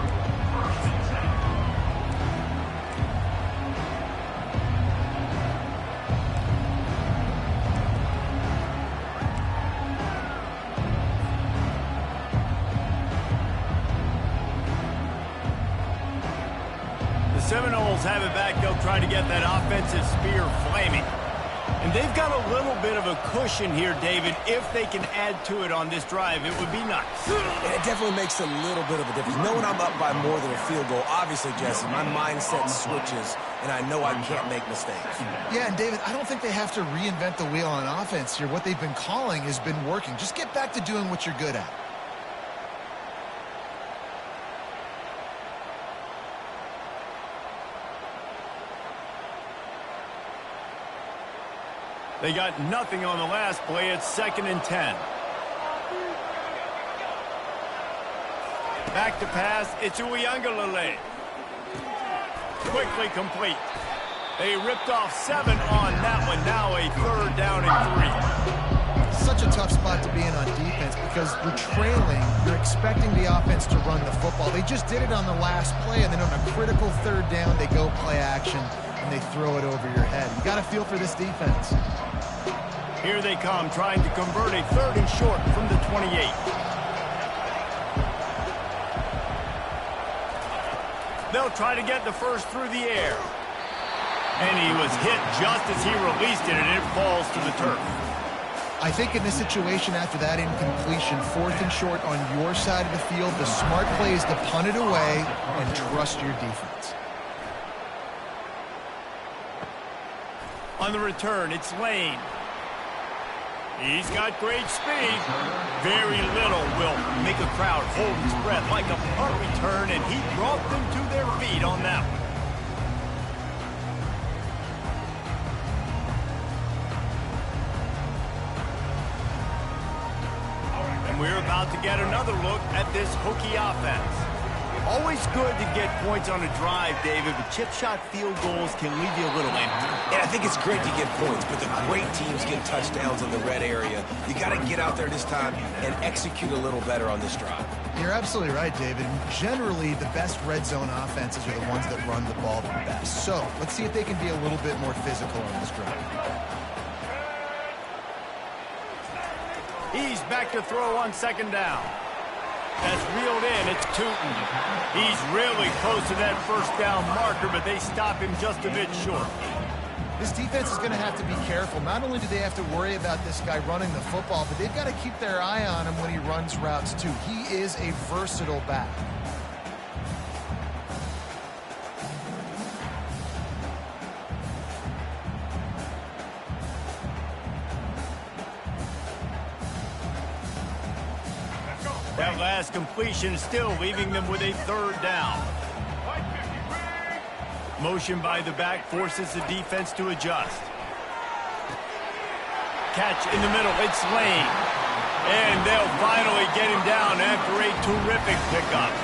Seminoles have it back. They'll try to get that offensive spear flaming. And they've got a little bit of a cushion here, David. If they can add to it on this drive, it would be nice. And it definitely makes a little bit of a difference. Knowing I'm up by more than a field goal, obviously, Jesse, my mindset switches, and I know I can't make mistakes. Yeah, and David, I don't think they have to reinvent the wheel on offense here. What they've been calling has been working. Just get back to doing what you're good at. They got nothing on the last play. It's 2nd and 10. Back to pass. It's Uiagalelei. Quickly complete. They ripped off 7 on that one. Now a 3rd down and 3. Such a tough spot to be in on defense because you're trailing. You're expecting the offense to run the football. They just did it on the last play, and then on a critical 3rd down, they go play action, and they throw it over your head. You got to feel for this defense. Here they come, trying to convert a 3rd and short from the 28. They'll try to get the first through the air. And he was hit just as he released it, and it falls to the turf. I think in this situation, after that incompletion, 4th and short on your side of the field, the smart play is to punt it away and trust your defense. On the return, it's Lane. He's got great speed. Very little will make a crowd hold its breath like a punt return, and he brought them to their feet on that one. And we're about to get another look at this Hokie offense. Always good to get points on a drive, David, but chip shot field goals can leave you a little empty. And I think it's great to get points, but the great teams get touchdowns in the red area. You got to get out there this time and execute a little better on this drive. You're absolutely right, David. Generally, the best red zone offenses are the ones that run the ball the best. So let's see if they can be a little bit more physical on this drive. He's back to throw on second down. That's reeled in. It's Tootin. He's really close to that first down marker, but they stop him just a bit short. This defense is going to have to be careful. Not only do they have to worry about this guy running the football, but they've got to keep their eye on him when he runs routes too. He is a versatile back. That last completion still leaving them with a third down. Motion by the back forces the defense to adjust. Catch in the middle. It's Lane. And they'll finally get him down after a terrific pickup.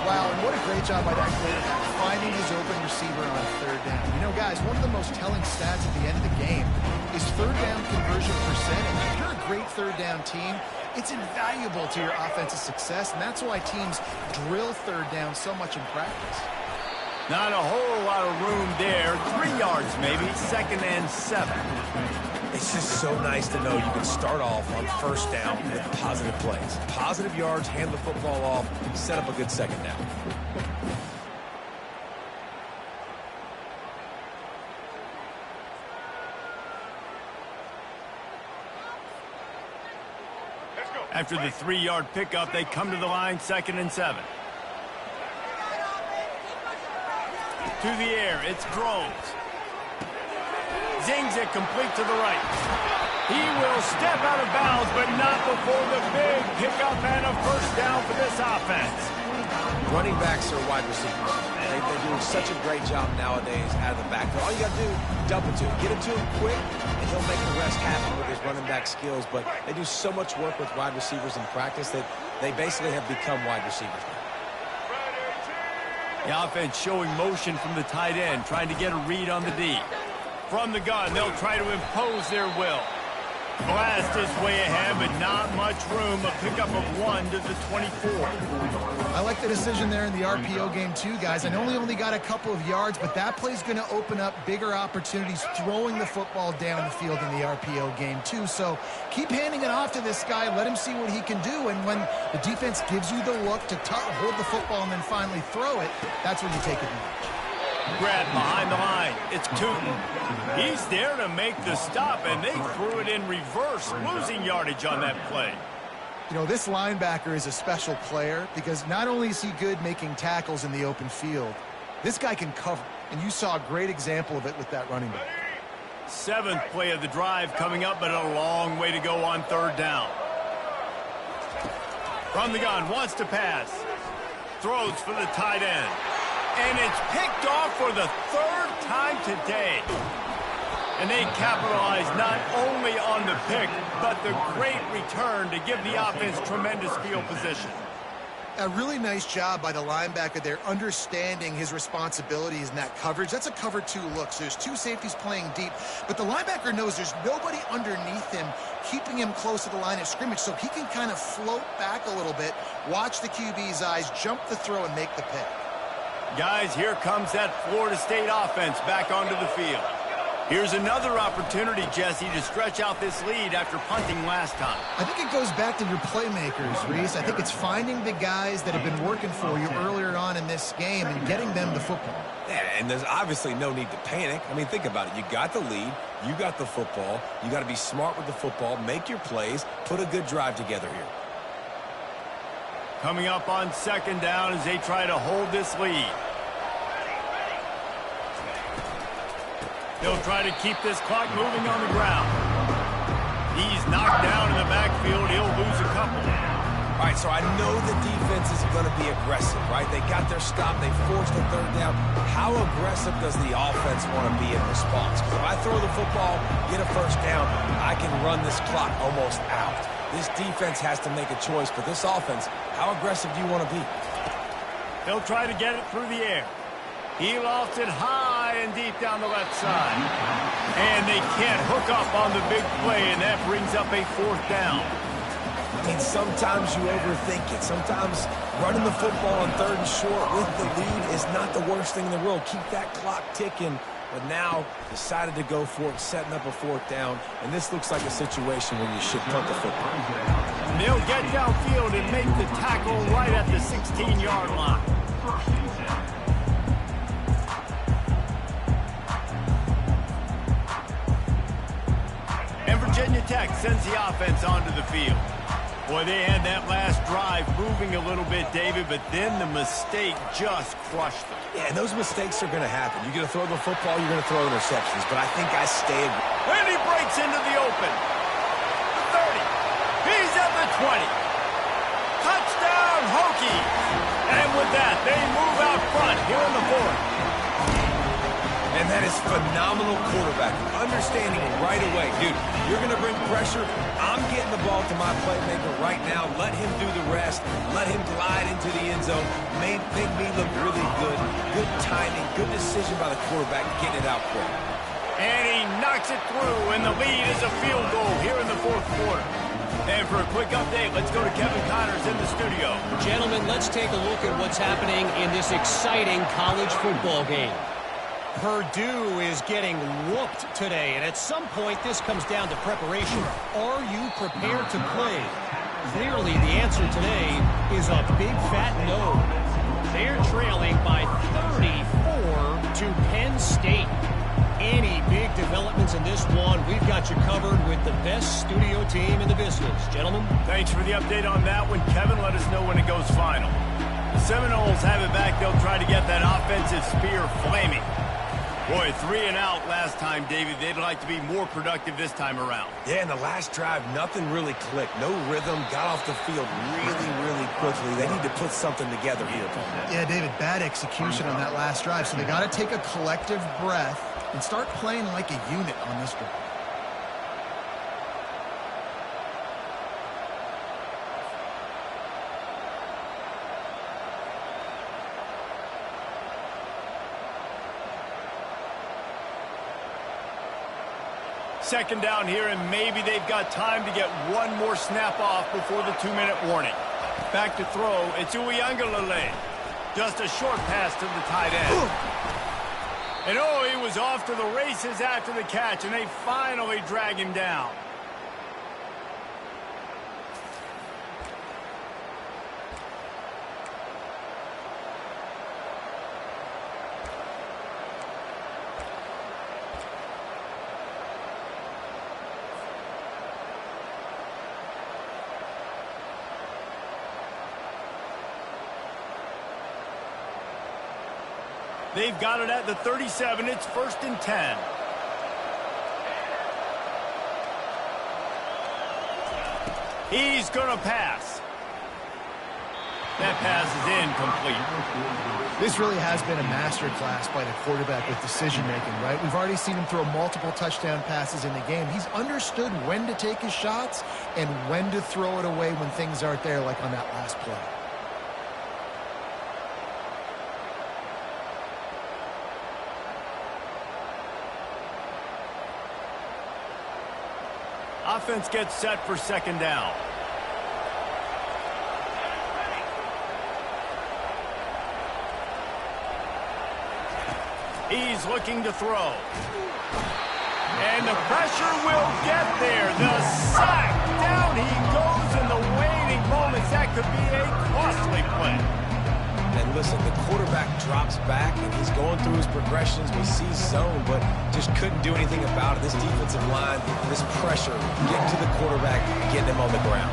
Wow, and what a great job by that quarterback finding his open receiver on third down. You know, guys, one of the most telling stats at the end of the game is third down conversion percentage. If you're a great third down team, it's invaluable to your offensive success, and that's why teams drill third down so much in practice. Not a whole lot of room there. 3 yards maybe, 2nd and 7. It's just so nice to know you can start off on first down with positive plays. Positive yards, hand the football off, set up a good second down. After the 3-yard pickup, they come to the line, 2nd and 7. To the air, it's Groves. Zings it complete to the right. He will step out of bounds, but not before the big pickup and a first down for this offense. Running backs are wide receivers. They're doing such a great job nowadays out of the backfield. All you got to do, dump it to him. Get it to him quick, and he'll make the rest happen with his running back skills. But they do so much work with wide receivers in practice that they basically have become wide receivers now. The offense showing motion from the tight end, trying to get a read on the D. From the gun, they'll try to impose their will. Blast his way ahead, but not much room. A pickup of 1 to the 24. I like the decision there in the RPO game too, guys. I know he only got a couple of yards, but that play's going to open up bigger opportunities throwing the football down the field in the RPO game too. So keep handing it off to this guy. Let him see what he can do. And when the defense gives you the look to hold the football and then finally throw it, that's when you take advantage. Grab behind the line. It's Tootin. He's there to make the stop, and they threw it in reverse, losing yardage on that play. You know, this linebacker is a special player because not only is he good making tackles in the open field, this guy can cover. And you saw a great example of it with that running back. 7th play of the drive coming up, but a long way to go on third down. From the gun, wants to pass. Throws for the tight end. And it's picked off for the 3rd time today. And they capitalize not only on the pick, but the great return to give the offense tremendous field position. A really nice job by the linebacker there, understanding his responsibilities in that coverage. That's a cover 2 look. So there's 2 safeties playing deep, but the linebacker knows there's nobody underneath him keeping him close to the line of scrimmage, so he can kind of float back a little bit, watch the QB's eyes, jump the throw, and make the pick. Guys, here comes that Florida State offense back onto the field. Here's another opportunity, Jesse, to stretch out this lead after punting last time. I think it goes back to your playmakers, Reese. I think it's finding the guys that have been working for you earlier on in this game and getting them the football. Yeah, and there's obviously no need to panic. I mean, think about it. You got the lead. You got the football. You got to be smart with the football, make your plays, put a good drive together here. Coming up on 2nd down as they try to hold this lead. They'll try to keep this clock moving on the ground. He's knocked down in the backfield. He'll lose a couple. All right, so I know the defense is going to be aggressive, right? They got their stop. They forced a 3rd down. How aggressive does the offense want to be in response? Because if I throw the football, get a 1st down, I can run this clock almost out. This defense has to make a choice. For this offense, how aggressive do you want to be? They'll try to get it through the air. He lofts it high and deep down the left side. And they can't hook up on the big play, and that brings up a 4th down. I mean, sometimes you overthink it. Sometimes running the football on 3rd and short with the lead is not the worst thing in the world. Keep that clock ticking. But now decided to go for it, setting up a 4th down. And this looks like a situation where you should punt the football. They'll get downfield and make the tackle right at the 16-yard line. And Virginia Tech sends the offense onto the field. Boy, they had that last drive moving a little bit, David, but then the mistake just crushed them. Yeah, and those mistakes are going to happen. You're going to throw the football, you're going to throw interceptions. But I think I stayed. And he breaks into the open. The 30. He's at the 20. Touchdown, Hokies. And with that, they move out front here in the 4th. And that is phenomenal quarterbacking. Understanding it right away. Dude, you're going to bring pressure. I'm getting the ball to my playmaker right now. Let him do the rest. Let him glide into the end zone. Made me look really good. Good timing. Good decision by the quarterback getting it out quick. And he knocks it through, and the lead is a field goal here in the 4th quarter. And for a quick update, let's go to Kevin Connors in the studio. Gentlemen, let's take a look at what's happening in this exciting college football game. Purdue is getting whooped today, and at some point this comes down to preparation. Are you prepared to play? Clearly the answer today is a big fat no. They're trailing by 34 to Penn State. Any big developments in this one, we've got you covered with the best studio team in the business. Gentlemen? Thanks for the update on that one. Kevin, let us know when it goes final. The Seminoles have it back. They'll try to get that offensive spear flaming. Boy, 3 and out last time, David. They'd like to be more productive this time around. Yeah, in the last drive, nothing really clicked. No rhythm. Got off the field really quickly. They need to put something together here. Yeah, David, bad execution on that last drive. So they got to take a collective breath and start playing like a unit on this drive. Second down here, and maybe they've got time to get one more snap off before the 2-minute warning. Back to throw, it's Uiagalelei. Just a short pass to the tight end. And oh, he was off to the races after the catch, and they finally drag him down. They've got it at the 37. It's 1st and 10. He's going to pass. That pass is incomplete. This really has been a masterclass by the quarterback with decision-making, right? We've already seen him throw multiple touchdown passes in the game. He's understood when to take his shots and when to throw it away when things aren't there, like on that last play. Offense gets set for 2nd down. He's looking to throw. And the pressure will get there. The sack. Down he goes in the waiting moments. That could be a costly play. And listen, the quarterback drops back, and he's going through his progressions. We see zone, but just couldn't do anything about it. This defensive line, this pressure, getting to the quarterback, getting him on the ground.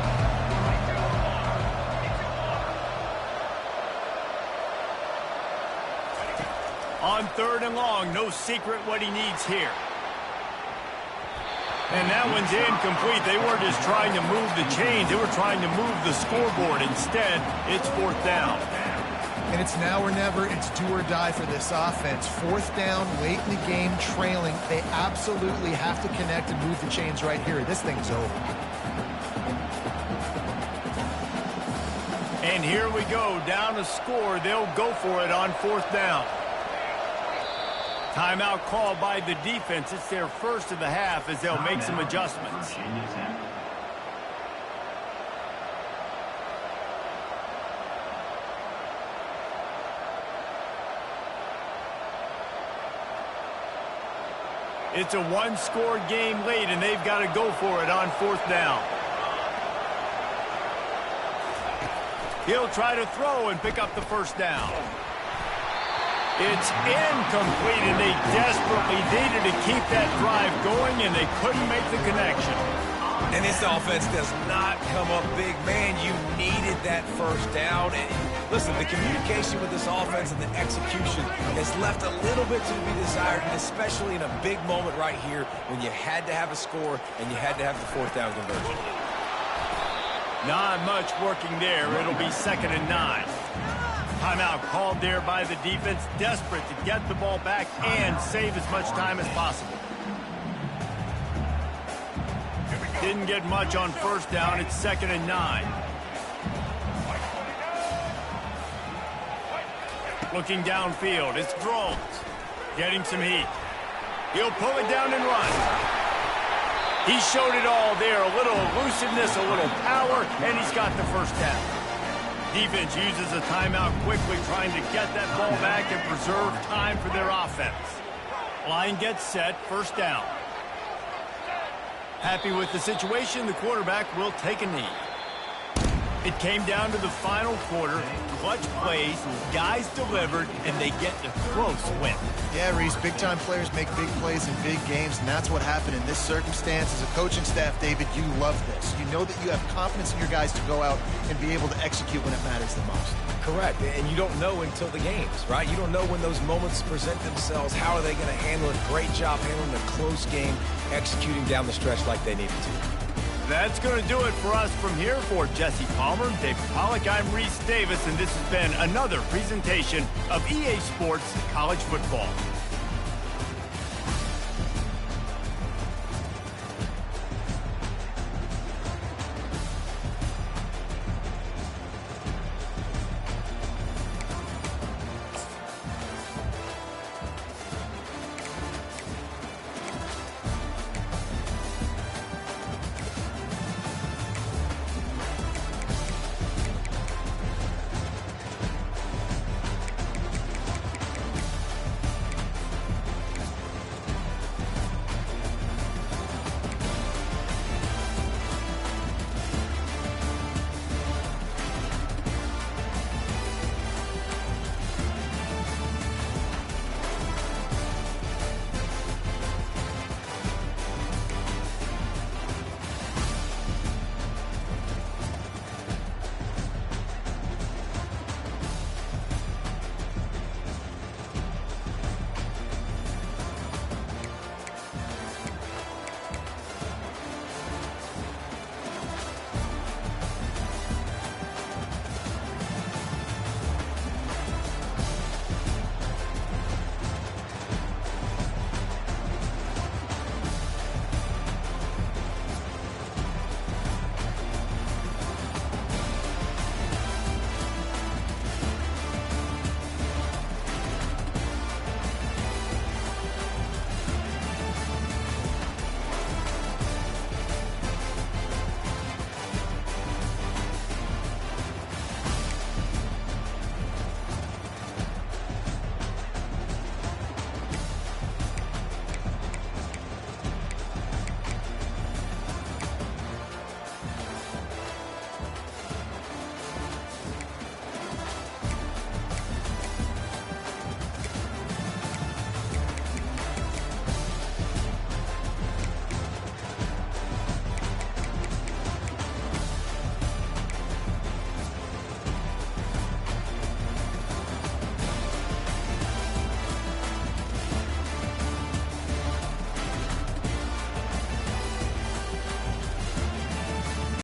On 3rd and long, no secret what he needs here. And that one's incomplete. They weren't just trying to move the chains. They were trying to move the scoreboard. Instead, it's 4th down. And it's now or never. It's do or die for this offense. 4th down, late in the game, trailing. They absolutely have to connect and move the chains right here. This thing's over. And And here we go, down a score. They'll go for it on 4th down. Timeout called by the defense. It's their first of the half as they'll make some adjustments. Virginia Tech. It's a one-score game late, and they've got to go for it on 4th down. He'll try to throw and pick up the first down. It's incomplete, and they desperately needed to keep that drive going, and they couldn't make the connection. And this offense does not come up big. Man, you needed that first down. And listen, the communication with this offense and the execution has left a little bit to be desired, and especially in a big moment right here when you had to have a score and you had to have the 4th down conversion. Not much working there. It'll be 2nd and 9. Timeout called there by the defense, desperate to get the ball back and save as much time as possible. Didn't get much on 1st down. It's 2nd and 9. Looking downfield, it's Drones. Getting some heat. He'll pull it down and run. He showed it all there. A little elusiveness, a little power, and he's got the first down. Defense uses a timeout quickly, trying to get that ball back and preserve time for their offense. Line gets set, 1st down. Happy with the situation, the quarterback will take a knee. It came down to the final quarter. Clutch plays, guys delivered, and they get the close win. Yeah, Reese, big-time players make big plays in big games, and that's what happened in this circumstance. As a coaching staff, David, you love this. You know that you have confidence in your guys to go out and be able to execute when it matters the most. Correct, and you don't know until the games, right? You don't know when those moments present themselves. How are they going to handle it? Great job handling a close game, executing down the stretch like they needed to. That's going to do it for us from here. For Jesse Palmer, David Pollack, I'm Reese Davis, and this has been another presentation of EA Sports College Football.